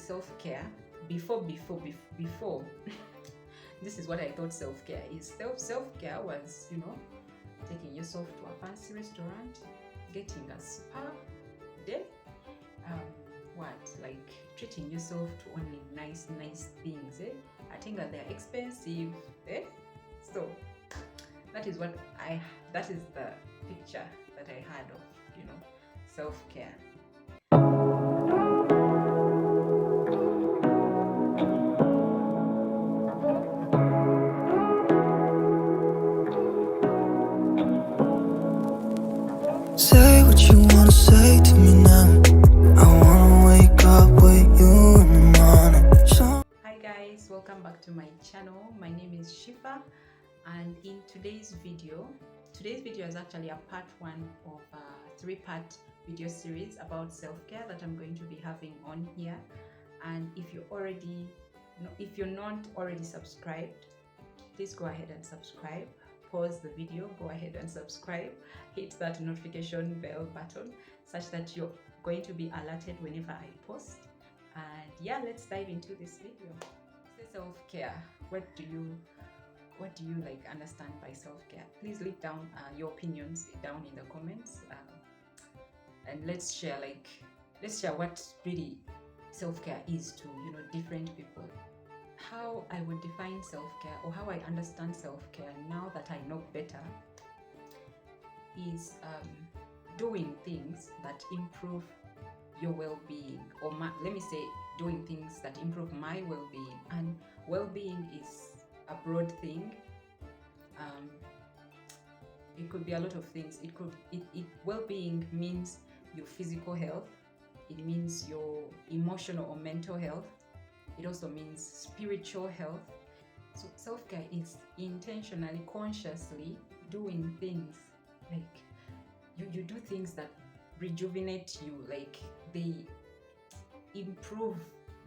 self-care before this is what I thought self-care is. Self-care was, taking yourself to a fancy restaurant, getting a spa day, like treating yourself to only nice things, I think that they're expensive, so that is the picture that I had of, self-care. Say what you wanna say to me now. I wanna wake up with you in the morning. Hi guys, welcome back to my channel. My name is Shiva, and in today's video is actually a part one of a 3-part video series about self-care that I'm going to be having on here. And if you're not already subscribed, please go ahead and subscribe. Pause the video, go ahead and subscribe, hit that notification bell button such that you're going to be alerted whenever I post. And yeah, let's dive into this video. Self-care, what do you like understand by self-care? Please leave down your opinions down in the comments, and let's share what really self-care is to different people. How I would define self-care, or how I understand self-care now that I know better, is doing things that improve your well-being, or let me say doing things that improve my well-being. And well-being is a broad thing. It could be a lot of things. Well-being means your physical health, it means your emotional or mental health, it also means spiritual health. So self-care is intentionally, consciously doing things, like you do things that rejuvenate you, like they improve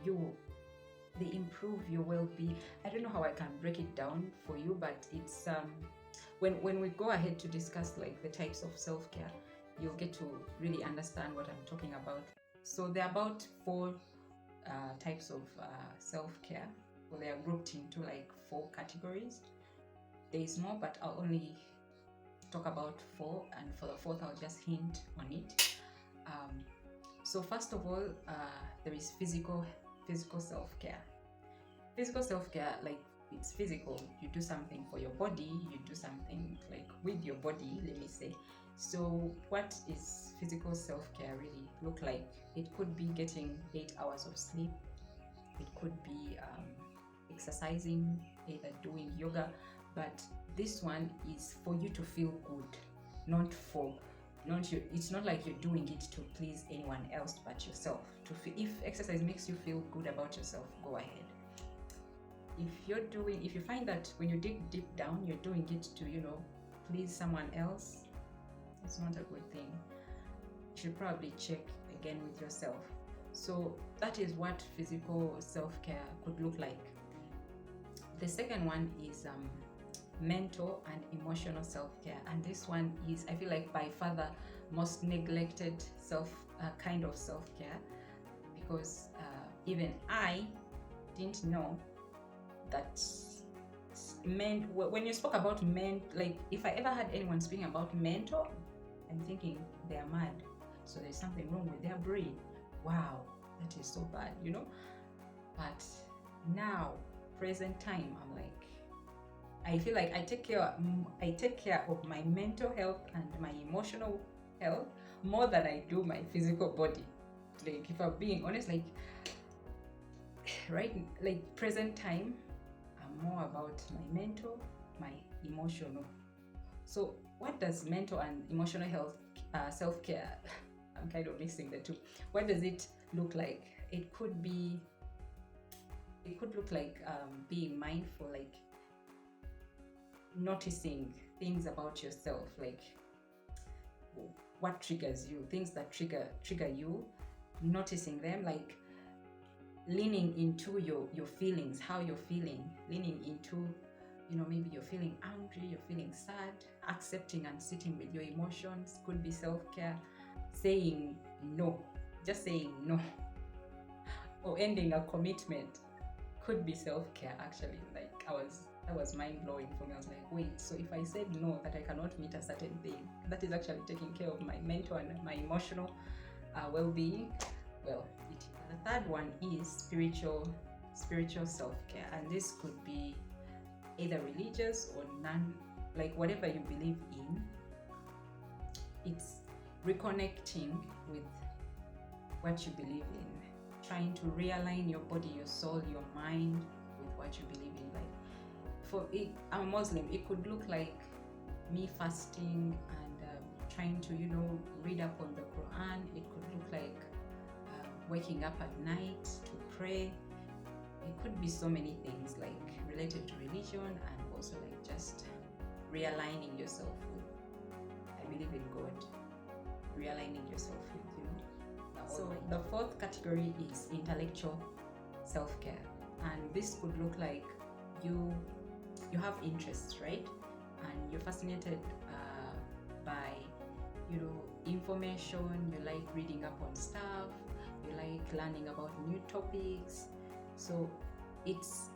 your well-being. I don't know how I can break it down for you, but it's when we go ahead to discuss like the types of self-care, you'll get to really understand what I'm talking about. So there are about 4 types of self-care. Well, they are grouped into like 4 categories. There is more, but I'll only talk about 4, and for the 4th I'll just hint on it. So first of all, there is physical self-care. Physical self-care, like it's physical. You do something for your body, you do something like with your body, let me say. So what is physical self-care really look like? It could be getting 8 hours of sleep. It could be exercising, either doing yoga. But this one is for you to feel good, it's not like you're doing it to please anyone else but yourself. If exercise makes you feel good about yourself, go ahead. If you find that when you dig deep down, you're doing it to please someone else, it's not a good thing. You should probably check again with yourself. So that is what physical self-care could look like. The second one is mental and emotional self-care, and this one is, I feel like, by far the most neglected kind of self-care, because even I didn't know that when you spoke about like if I ever had anyone speaking about mental, I'm thinking they are mad, so there's something wrong with their brain. Wow, that is so bad, but now present time, I'm like, I feel like I take care of my mental health and my emotional health more than I do my physical body. Like, if I'm being honest, like right, like present time, I'm more about my mental, my emotional. So what does mental and emotional health self-care, I'm kind of mixing the two, what does it look like? It could look like being mindful, like noticing things about yourself, like what triggers you, things that trigger you, noticing them, like leaning into your feelings, how you're feeling, leaning into, maybe you're feeling angry, you're feeling sad, accepting and sitting with your emotions could be self-care. Saying no, just saying no. or ending a commitment could be self-care actually. Like that was mind-blowing for me. I was like, wait, so if I said no, that I cannot meet a certain thing, that is actually taking care of my mental and my emotional well-being. Well, the third one is spiritual self-care, and this could be either religious or non, like whatever you believe in. It's reconnecting with what you believe in, trying to realign your body, your soul, your mind with what you believe in. Like for it, I'm a Muslim, it could look like me fasting and trying to read up on the Quran. It could look like waking up at night to pray. It could be so many things, like related to religion, and also like just realigning yourself with, I believe in God, realigning yourself with so the fourth category is intellectual self-care, and this could look like you have interests, right? And you're fascinated by information. You like reading up on stuff, you like learning about new topics. So it's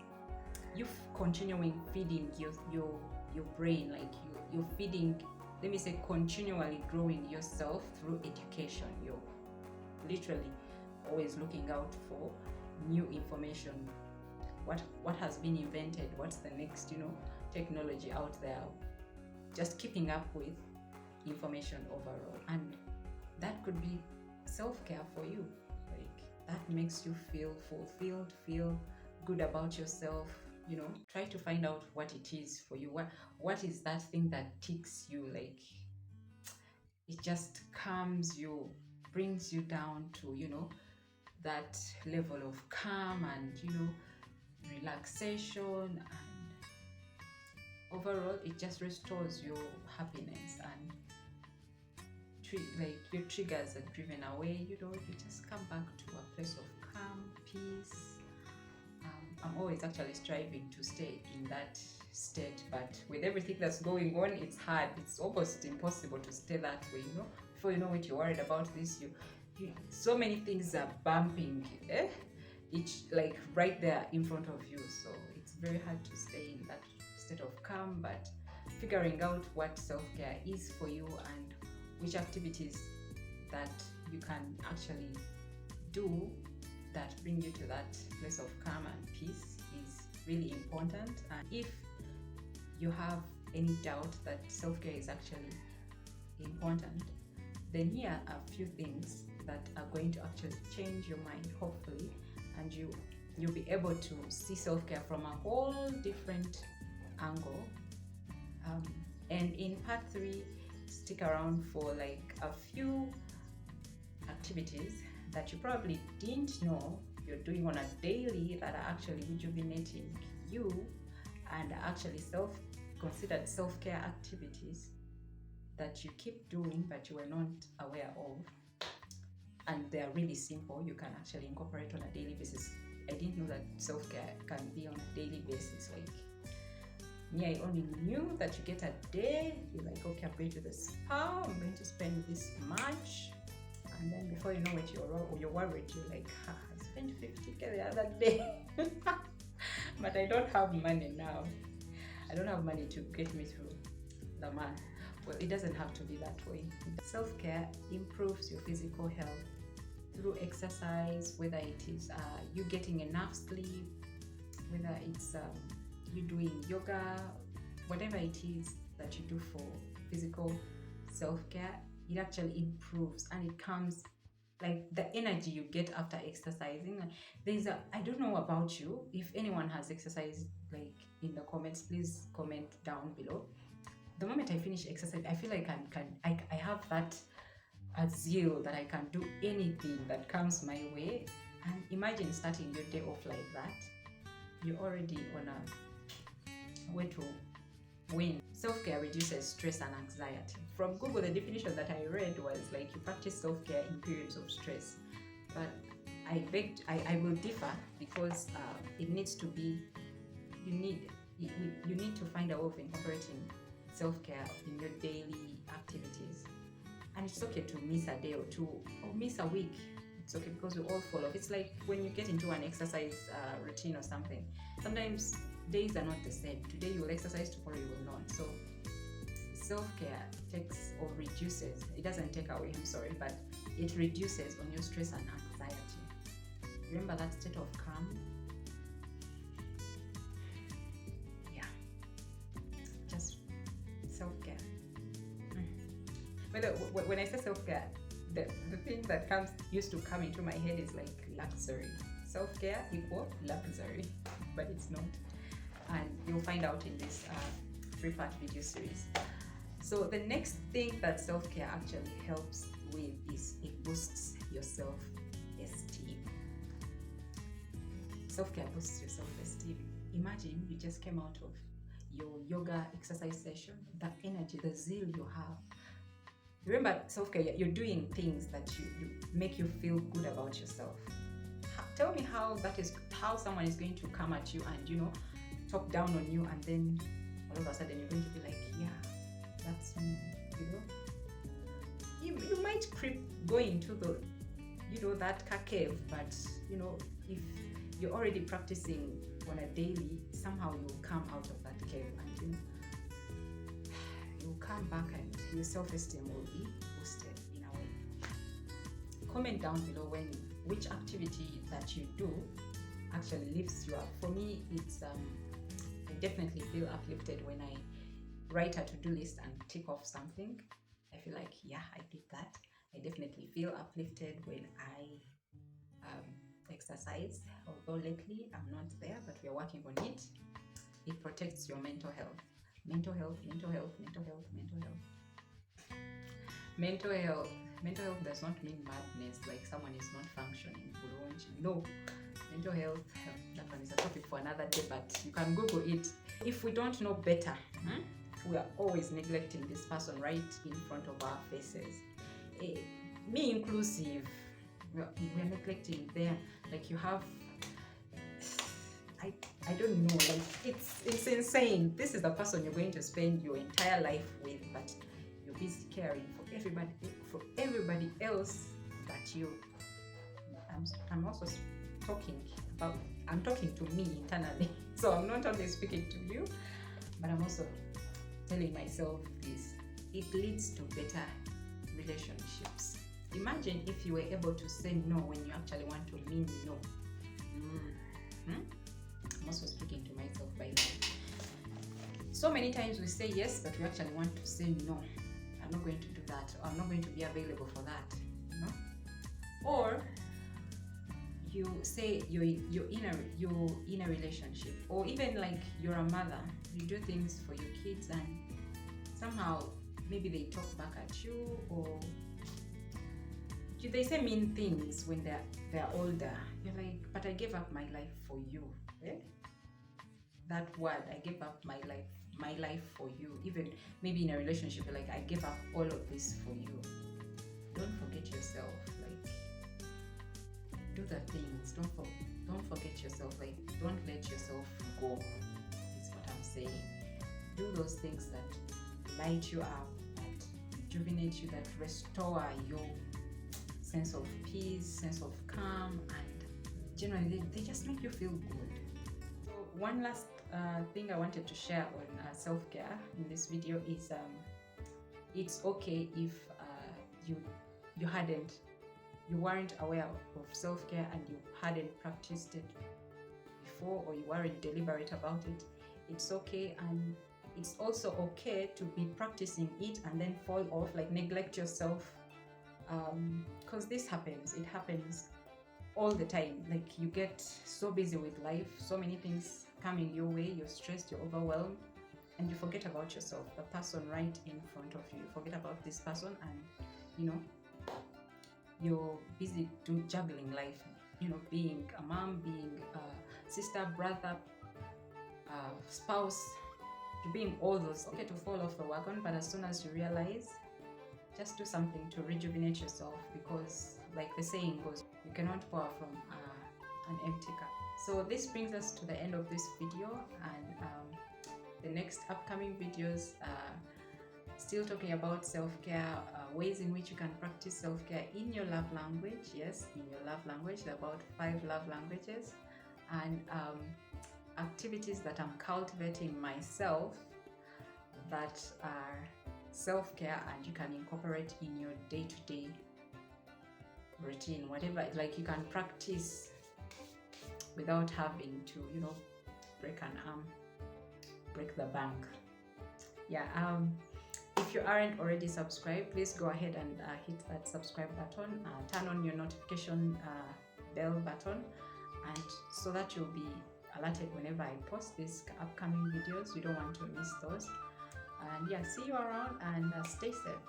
you continuing feeding your brain, like you're feeding, let me say, continually growing yourself through education. You're literally always looking out for new information. What has been invented, what's the next technology out there, just keeping up with information overall. And that could be self-care for you. Like that makes you feel fulfilled, feel good about yourself. Try to find out what it is for you. What is that thing that ticks you? Like it just calms you, brings you down to that level of calm and relaxation, and overall it just restores your happiness, and like your triggers are driven away. You just come back to a place of calm, peace. I'm always actually striving to stay in that state, but with everything that's going on, it's hard. It's almost impossible to stay that way. Before you know it, you're worried about this. So many things are bumping, each like right there in front of you. So it's very hard to stay in that state of calm. But figuring out what self-care is for you and which activities that you can actually do that bring you to that place of calm and peace is really important. And if you have any doubt that self-care is actually important, then here are a few things that are going to actually change your mind, hopefully, and you'll be able to see self-care from a whole different angle. And in part 3, stick around for like a few activities that you probably didn't know you're doing on a daily that are actually rejuvenating you and are actually considered self-care activities that you keep doing but you were not aware of. And they're really simple. You can actually incorporate on a daily basis. I didn't know that self-care can be on a daily basis. Like me, I only knew that you get a day. You're like, okay, I'm going to the spa. I'm going to spend this much. And then before you know it, you're worried. You're like, I spent 50K the other day. But I don't have money now. I don't have money to get me through the month. Well, it doesn't have to be that way. Self-care improves your physical health through exercise, whether it is you getting enough sleep, whether it's you doing yoga, whatever it is that you do for physical self-care, it actually improves and it comes, like the energy you get after exercising. I don't know about you, if anyone has exercised, like in the comments, please comment down below. The moment I finish exercise, I feel like I have that zeal that I can do anything that comes my way. And imagine starting your day off like that. You're already on a way to win. Self-care reduces stress and anxiety. From Google, the definition that I read was like you practice self-care in periods of stress. But I will differ, because it needs to be, you need to find a way of incorporating self-care in your daily activities. And it's okay to miss a day or two, or miss a week. It's okay, because we all fall off. It's like when you get into an exercise routine or something. Sometimes days are not the same. Today you will exercise, tomorrow you will not. So self-care takes or reduces, it doesn't take away, I'm sorry, but it reduces on your stress and anxiety. Remember that state of calm? Yeah, just self-care. But when I say self-care, the thing that used to come into my head is like luxury. Self-care equal luxury, but it's not. And you'll find out in this three-part video series. So the next thing that self-care actually helps with is it boosts your self-esteem. Self-care boosts your self-esteem. Imagine you just came out of your yoga exercise session, the energy, the zeal you have. Remember, self-care, you're doing things that you make you feel good about yourself. Tell me how someone is going to come at you and talk down on you, and then all of a sudden you're going to be like, yeah, that's me. You might creep going into that cave, but if you're already practicing on a daily, somehow you'll come out of that cave and you'll come back and your self-esteem will be boosted in a way. Comment down below which activity that you do actually lifts you up. For me, it's I definitely feel uplifted when I write a to-do list and tick off something. I feel like, yeah, I did that. I definitely feel uplifted when I exercise, although lately I'm not there, but we're working on it. It protects your mental health. Mental health does not mean madness, like someone is not functioning. No, mental health, that one is a topic for another day, but you can Google it. If we don't know better, we are always neglecting this person right in front of our faces. Me inclusive, we are neglecting them. Like you have, I don't know, like it's insane. This is the person you're going to spend your entire life with, but you're busy caring for everybody else but you. I'm also I'm talking to me internally. So I'm not only speaking to you, but I'm also telling myself this. It leads to better relationships. Imagine if you were able to say no when you actually want to mean no. I'm also speaking to myself by now. So many times we say yes, but we actually want to say no. I'm not going to do that, or I'm not going to be available for that. Or you say you're in a relationship, or even like you're a mother, you do things for your kids and somehow maybe they talk back at you, or they say mean things when they're older. You're like, but I gave up my life for you. That word, I gave up my life for you. Even maybe in a relationship, you're like, I gave up all of this for you. Don't forget yourself. Like, do the things. Don't forget yourself. Like, don't let yourself go. Is what I'm saying. Do those things that light you up, that rejuvenate you, that restore your sense of peace, sense of calm, and generally they just make you feel good. So one last thing I wanted to share on self-care in this video is it's okay if you weren't aware of self-care and you hadn't practiced it before, or you weren't deliberate about it. It's okay, and it's also okay to be practicing it and then fall off, like neglect yourself, because this happens. It happens all the time. Like you get so busy with life, so many things coming your way, you're stressed, you're overwhelmed, and you forget about yourself, the person right in front of you. You forget about this person, and you're busy juggling life, being a mom, being a sister, brother, spouse, being all those. Okay to fall off the wagon, but as soon as you realize, just do something to rejuvenate yourself, because like the saying goes, you cannot pour from an empty cup. So this brings us to the end of this video, and the next upcoming videos still talking about self-care, ways in which you can practice self-care in your love language. Yes, in your love language. There are about 5 love languages, and activities that I'm cultivating myself that are self-care and you can incorporate in your day-to-day routine, whatever. Like, you can practice without having to, break an arm, break the bank. Yeah. If you aren't already subscribed, please go ahead and hit that subscribe button, turn on your notification bell button, and so that you'll be alerted whenever I post these upcoming videos. You don't want to miss those. And yeah, see you around, and stay safe.